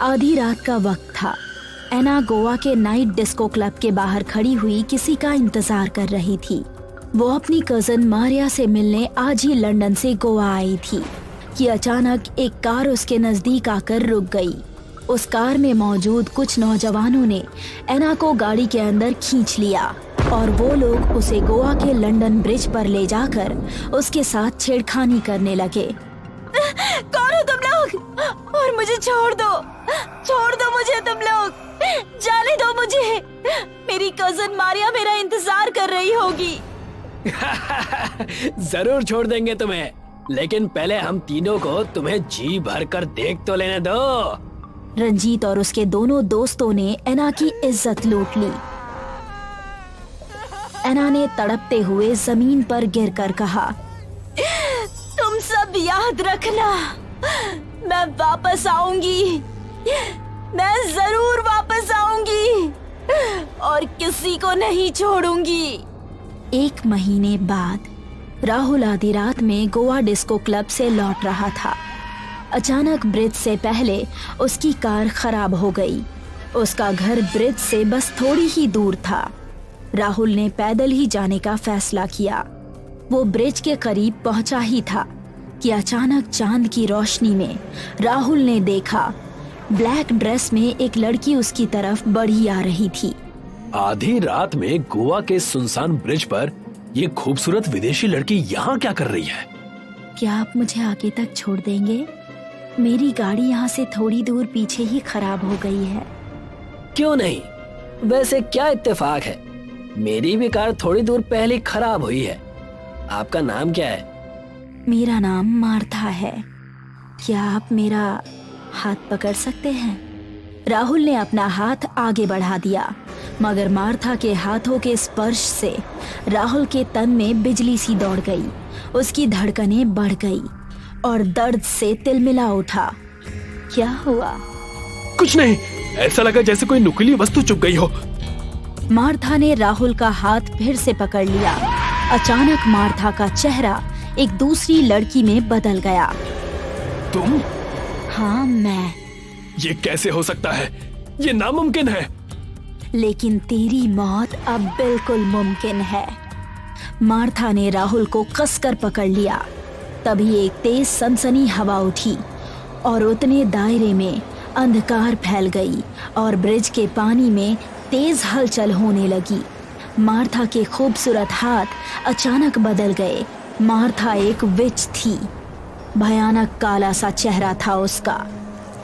आधी रात का वक्त था। एना गोवा के नाइट डिस्को क्लब के बाहर खड़ी हुई किसी का इंतजार कर रही थी। वो अपनी कजन मारिया से मिलने आज ही लंदन से गोवा आई थी कि अचानक एक कार उसके नजदीक आकर रुक गई। उस कार में मौजूद कुछ नौजवानों ने एना को गाड़ी के अंदर खींच लिया और वो लोग उसे गोवा के लंदन ब्रिज पर ले जाकर उसके साथ छेड़खानी करने लगे। कौन हो तुम लोग? और मुझे छोड़ दो मुझे, तुम लोग जाने दो मुझे। मेरी कजन मारिया मेरा इंतजार कर रही होगी। जरूर छोड़ देंगे तुम्हें, लेकिन पहले हम तीनों को तुम्हें जी भर कर देख तो लेने दो। रंजीत और उसके दोनों दोस्तों ने एना की इज्जत लूट ली। एना ने तड़पते हुए जमीन पर गिरकर कहा, तुम सब याद रखना, मैं वापस आऊंगी, मैं जरूर वापस आऊंगी और किसी को नहीं छोड़ूंगी। 1 महीने बाद राहुल आधी रात में गोवा डिस्को क्लब से लौट रहा था। अचानक ब्रिज से पहले उसकी कार खराब हो गई। उसका घर ब्रिज से बस थोड़ी ही दूर था। राहुल ने पैदल ही जाने का फैसला किया। वो ब्रिज के करीब पहुंचा ही था कि अचानक चांद की रोशनी में राहुल ने देखा ब्लैक ड्रेस में एक लड़की उसकी तरफ बढ़ी आ रही थी। आधी रात में गोवा के सुनसान ब्रिज पर ये खूबसूरत विदेशी लड़की यहाँ क्या कर रही है? क्या आप मुझे आगे तक छोड़ देंगे? मेरी गाड़ी यहाँ से थोड़ी दूर पीछे ही खराब हो गई है। क्यों नहीं, वैसे क्या इत्तेफाक है, मेरी भी कार थोड़ी दूर पहले खराब हुई है। आपका नाम क्या है? मेरा नाम मार्था है। क्या आप मेरा हाथ पकड़ सकते हैं? राहुल ने अपना हाथ आगे बढ़ा दिया, मगर मार्था के हाथों के स्पर्श से राहुल के तन में बिजली सी दौड़ गई। उसकी धड़कनें बढ़ गई और दर्द से तिलमिला उठा। क्या हुआ? कुछ नहीं, ऐसा लगा जैसे कोई नुकीली वस्तु चुभ गई हो। मार्था ने राहुल का हाथ फिर से पकड़ लिया। अचानक मार्था का चेहरा एक दूसरी लड़की में बदल गया। तुम? हाँ, मैं। ये कैसे हो सकता है? ये नामुमकिन है। लेकिन तेरी मौत अब बिल्कुल मुमकिन है। मार्था ने राहुल को कसकर पकड़ लिया। तभी एक तेज सनसनी हवा उठी और उतने दायरे में अंधकार फैल गई और ब्रिज के पानी में तेज हलचल होने लगी। मार्था के खूबसूरत हाथ अचानक बदल गए। मार्था एक विच थी। भयानक काला सा चेहरा था उसका।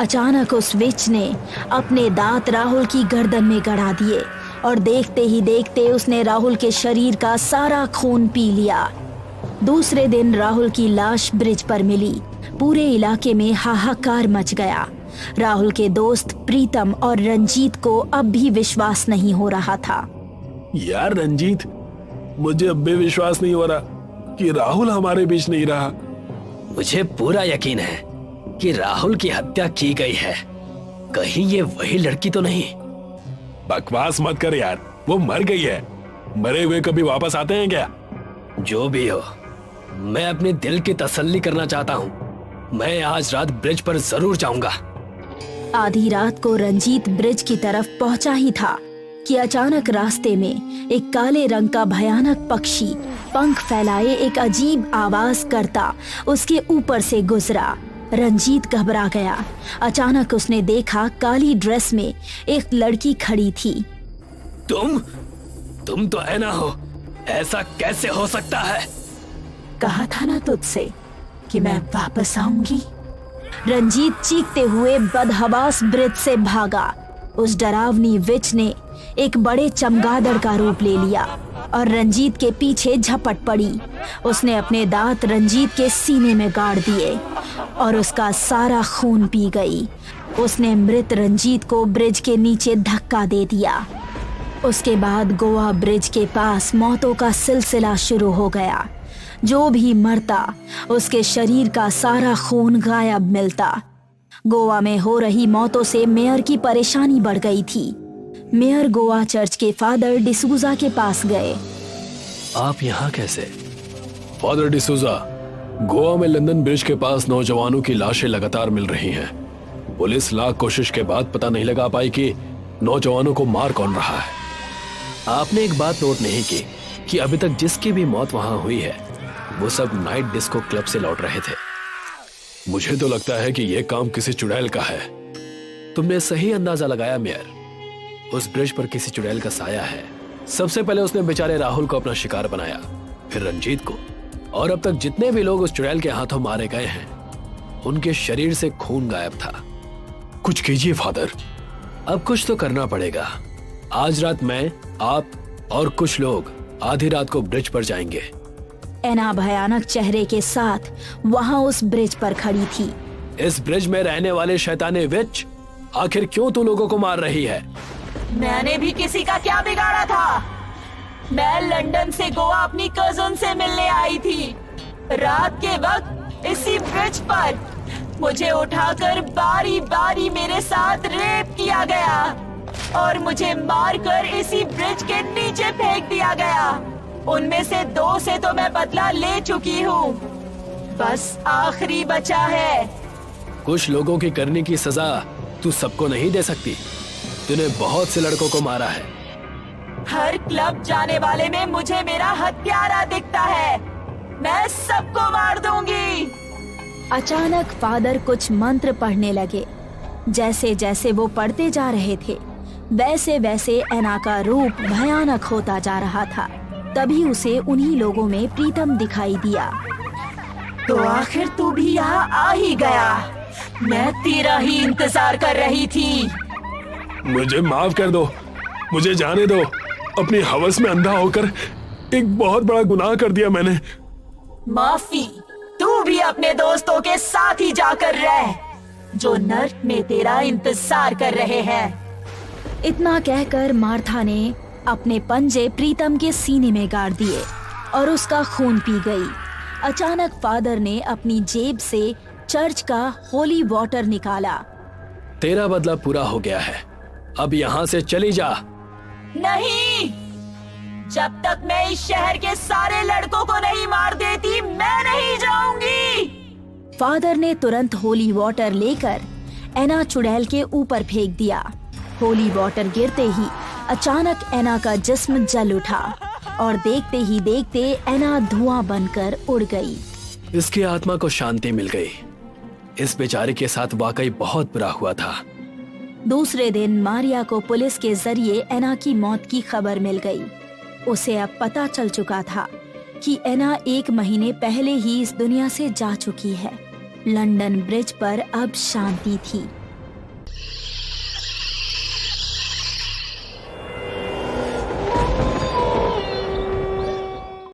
अचानक उस विच ने अपने दांत राहुल की गर्दन में गड़ा दिए और देखते ही देखते उसने राहुल के शरीर का सारा खून पी लिया। दूसरे दिन राहुल की लाश ब्रिज पर मिली। पूरे इलाके में हाहाकार मच गया। राहुल के दोस्त प्रीतम और रंजीत को अब भी विश्वास नहीं हो रहा था। यार रंजीत, मुझे अब भी विश्वास नहीं हो रहा कि राहुल हमारे बीच नहीं रहा। मुझे पूरा यकीन है कि राहुल की हत्या की गई है। कहीं ये वही लड़की तो नहीं? बकवास मत कर यार, वो मर गई है। मरे हुए कभी वापस आते हैं क्या? जो भी हो, मैं अपने दिल की तसल्ली करना चाहता हूँ। मैं आज रात ब्रिज पर जरूर जाऊंगा। आधी रात को रंजीत ब्रिज की तरफ पहुंचा ही था कि अचानक रास्ते में एक काले रंग का भयानक पक्षी पंख फैलाए एक अजीब आवाज करता उसके ऊपर से गुजरा। रंजीत घबरा गया। अचानक उसने देखा काली ड्रेस में एक लड़की खड़ी थी। तुम तो एना हो, ऐसा कैसे हो सकता है? कहा था ना तुझसे कि मैं वापस आऊंगी। रंजीत चीखते हुए बदहवास ब्रिज से भागा। उस डरावनी विच ने एक बड़े चमगादड़ का रूप ले लिया और रंजीत के पीछे झपट पड़ी। उसने अपने दांत रंजीत के सीने में गाड़ दिए और उसका सारा खून पी गई। उसने मृत रंजीत को ब्रिज के नीचे धक्का दे दिया। उसके बाद गोवा ब्रिज के पास मौतों का सिलसिला शुरू हो गया। जो भी मरता उसके शरीर का सारा खून गायब मिलता। गोवा में हो रही मौतों से मेयर की परेशानी बढ़ गई थी। मेयर गोवा चर्च के फादर डिसूजा के पास गए। आप यहाँ कैसे? फादर डिसूजा, गोवा में लंदन ब्रिज के पास नौजवानों की लाशें लगातार मिल रही हैं। पुलिस लाख कोशिश के बाद पता नहीं लगा पाई कि नौजवानों को मार कौन रहा है। आपने एक बात नोट नहीं की कि अभी तक जिसकी भी मौत वहां हुई है वो सब नाइट डिस्को क्लब से लौट रहे थे। मुझे तो लगता है कि यह काम किसी चुड़ैल का है। तुमने सही अंदाजा लगाया मेयर। उस ब्रिज पर किसी चुड़ैल का साया है। सबसे पहले उसने बेचारे राहुल को अपना शिकार बनाया, फिर रंजीत को, और अब तक जितने भी लोग उस चुड़ैल के हाथों मारे गए हैं उनके शरीर से खून गायब था। कुछ कीजिए फादर। अब कुछ तो करना पड़ेगा। आज रात मैं, आप और कुछ लोग आधी रात को ब्रिज पर जाएंगे। एना भयानक चेहरे के साथ वहां उस ब्रिज पर खड़ी थी। इस ब्रिज में रहने वाले शैताने विच, आखिर क्यों तू लोगों को मार रही है? मैंने भी किसी का क्या बिगाड़ा था? मैं लंदन से गोवा अपनी कजन से मिलने आई थी। रात के वक्त इसी ब्रिज पर मुझे उठाकर बारी बारी मेरे साथ रेप किया गया और मुझे मारकर इसी ब्रिज के नीचे फेंक दिया गया। उनमें से 2 से तो मैं बदला ले चुकी हूँ, बस आखिरी बचा है। कुछ लोगों की करने की सजा तू सबको नहीं दे सकती। तूने बहुत से लड़कों को मारा है। हर क्लब जाने वाले में मुझे मेरा हत्यारा दिखता है। मैं सबको मार दूंगी। अचानक फादर कुछ मंत्र पढ़ने लगे। जैसे जैसे वो पढ़ते जा रहे थे वैसे वैसे एना का रूप भयानक होता जा रहा था। तभी उसे उन्हीं लोगों में प्रीतम दिखाई दिया। तो आखिर तू भी यहाँ आ ही गया। मैं तेरा ही इंतजार कर रही थी। मुझे माफ कर दो, मुझे जाने दो। अपनी हवस में अंधा होकर एक बहुत बड़ा गुनाह कर दिया मैंने। माफी? तू भी अपने दोस्तों के साथ ही जाकर रह, जो नर्क में तेरा इंतजार कर रहे हैं। इतना कहकर मार्था ने अपने पंजे प्रीतम के सीने में गाड़ दिए और उसका खून पी गई। अचानक फादर ने अपनी जेब से चर्च का होली वाटर निकाला। तेरा बदला पूरा हो गया है, अब यहाँ से चली जा। नहीं, जब तक मैं इस शहर के सारे लड़कों को नहीं मार देती मैं नहीं जाऊंगी। फादर ने तुरंत होली वाटर लेकर एना चुड़ैल के ऊपर फेंक दिया। होली वाटर गिरते ही अचानक एना का जिस्म जल उठा और देखते ही देखते एना धुआं बनकर उड़ गई। इसकी आत्मा को शांति मिल गई। इस बेचारे के साथ वाकई बहुत बुरा हुआ था। दूसरे दिन मारिया को पुलिस के जरिए एना की मौत की खबर मिल गई। उसे अब पता चल चुका था कि एना 1 महीने पहले ही इस दुनिया से जा चुकी है। लंदन ब्रिज पर अब शांति थी।